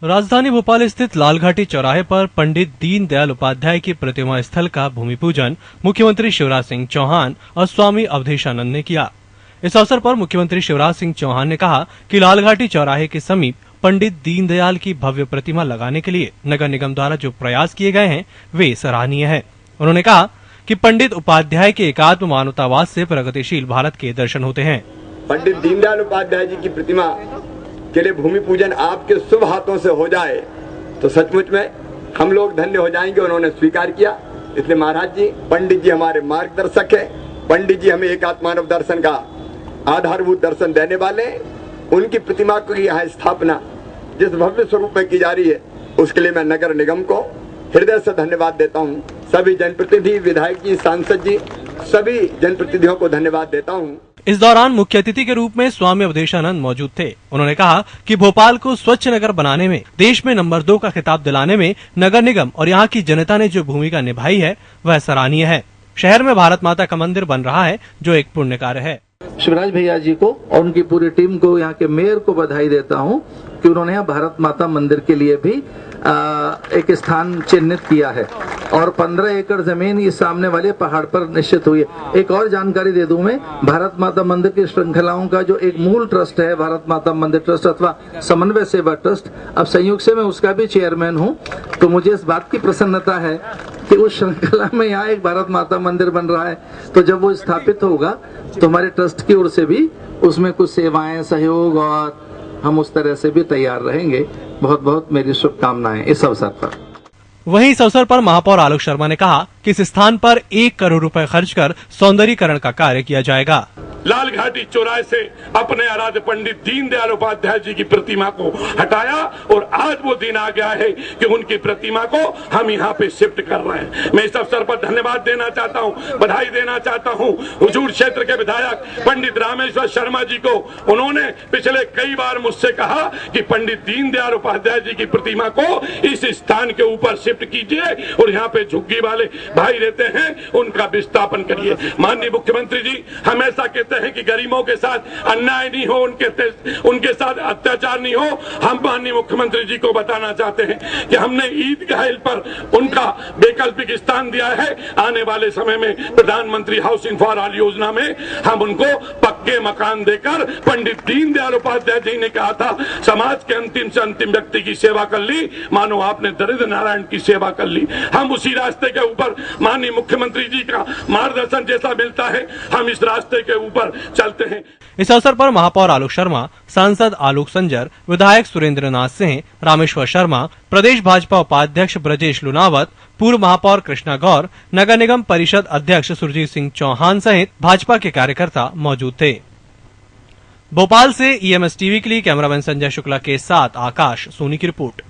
राजधानी भोपाल स्थित लालघाटी चौराहे पर पंडित दीनदयाल उपाध्याय की प्रतिमा स्थल का भूमि पूजन मुख्यमंत्री शिवराज सिंह चौहान और स्वामी अवधेशानंद ने किया। इस अवसर पर मुख्यमंत्री शिवराज सिंह चौहान ने कहा कि लालघाटी चौराहे के समीप पंडित दीनदयाल की भव्य प्रतिमा लगाने के लिए नगर निगम द्वारा जो प्रयास किए गए हैं वे सराहनीय है। उन्होंने कहा कि पंडित उपाध्याय के एकात्म मानवतावाद से प्रगतिशील भारत के दर्शन होते हैं। पंडित दीनदयाल उपाध्याय जी की प्रतिमा के लिए भूमि पूजन आपके शुभ हाथों से हो जाए तो सचमुच में हम लोग धन्य हो जाएंगे। उन्होंने स्वीकार किया। इसलिए महाराज जी, पंडित जी हमारे मार्गदर्शक है। पंडित जी हमें एकात्म मानव दर्शन का आधारभूत दर्शन देने वाले। उनकी प्रतिमा की यहाँ स्थापना जिस भव्य स्वरूप में की जा रही है उसके लिए मैं नगर निगम को हृदय से धन्यवाद देता हूँ। सभी जनप्रतिनिधि, विधायक जी, सांसद जी, सभी जनप्रतिनिधियों को धन्यवाद देता हूँ। इस दौरान मुख्य अतिथि के रूप में स्वामी अवधेशानंद मौजूद थे। उन्होंने कहा कि भोपाल को स्वच्छ नगर बनाने में, देश में नंबर 2 का खिताब दिलाने में नगर निगम और यहाँ की जनता ने जो भूमिका निभाई है वह सराहनीय है। शहर में भारत माता का मंदिर बन रहा है जो एक पुण्य कार्य है। शिवराज भैया जी को और उनकी पूरी टीम को, यहाँ के मेयर को बधाई देता हूँ कि उन्होंने यहाँ भारत माता मंदिर के लिए भी एक स्थान चिन्हित किया है और 15 एकड़ जमीन इस सामने वाले पहाड़ पर निश्चित हुई है। एक और जानकारी दे दूं मैं, भारत माता मंदिर की श्रृंखलाओं का जो एक मूल ट्रस्ट है, भारत माता मंदिर ट्रस्ट अथवा समन्वय सेवा ट्रस्ट, अब संयोग से मैं उसका भी चेयरमैन हूं। तो मुझे इस बात की प्रसन्नता है कि उस श्रृंखला में यहाँ एक भारत माता मंदिर बन रहा है। तो जब वो स्थापित होगा तो हमारे ट्रस्ट की ओर से भी उसमें कुछ सेवाएं, सहयोग और हम उस तरह से भी तैयार रहेंगे। बहुत बहुत मेरी शुभकामनाएं इस अवसर पर। वहीं इस अवसर पर महापौर आलोक शर्मा ने कहा कि इस स्थान पर 1 करोड़ रुपए खर्च कर सौंदर्यीकरण का कार्य किया जाएगा। लालघाटी चौराहे से अपने आराध्य पंडित दीनदयाल उपाध्याय जी की प्रतिमा को हटाया और आज वो दिन आ गया है कि उनकी प्रतिमा को हम यहाँ पे शिफ्ट कर रहे हैं। मैं इस अवसर पर धन्यवाद देना चाहता हूँ, बधाई देना चाहता हूँ हुजूर क्षेत्र के विधायक पंडित रामेश्वर शर्मा जी को। उन्होंने पिछले कई बार मुझसे कहा कि पंडित दीनदयाल उपाध्याय जी की प्रतिमा को इस स्थान के ऊपर शिफ्ट कीजिए और यहाँ पे झुग्गी वाले भाई रहते हैं उनका विस्थापन करिए। माननीय मुख्यमंत्री जी हमेशा कहते हैं कि गरीबों के साथ अन्याय नहीं हो, उनके साथ अत्याचार नहीं हो। हम माननीय मुख्यमंत्री जी को बताना चाहते हैं कि हमने ईदगाह पर उनका वैकल्पिक स्थान दिया है। आने वाले समय में प्रधानमंत्री हाउसिंग फॉर ऑल योजना में हम उनको पक्के मकान देकर, पंडित दीनदयाल उपाध्याय जी ने कहा था समाज के अंतिम से अंतिम व्यक्ति की सेवा कर ली, मानो आपने दरिद्र नारायण की सेवा कर ली। हम उसी रास्ते के ऊपर माननीय मुख्यमंत्री जी का मार्गदर्शन जैसा मिलता है हम इस रास्ते के ऊपर चलते हैं। इस अवसर पर महापौर आलोक शर्मा, सांसद आलोक संजर, विधायक सुरेंद्र नाथ सिंह, रामेश्वर शर्मा, प्रदेश भाजपा उपाध्यक्ष ब्रजेश लुनावत, पूर्व महापौर कृष्णा गौर, नगर निगम परिषद अध्यक्ष सुरजीत सिंह चौहान सहित भाजपा के कार्यकर्ता मौजूद थे। भोपाल से EMS टीवी के लिए कैमरामैन संजय शुक्ला के साथ आकाश सोनी की रिपोर्ट।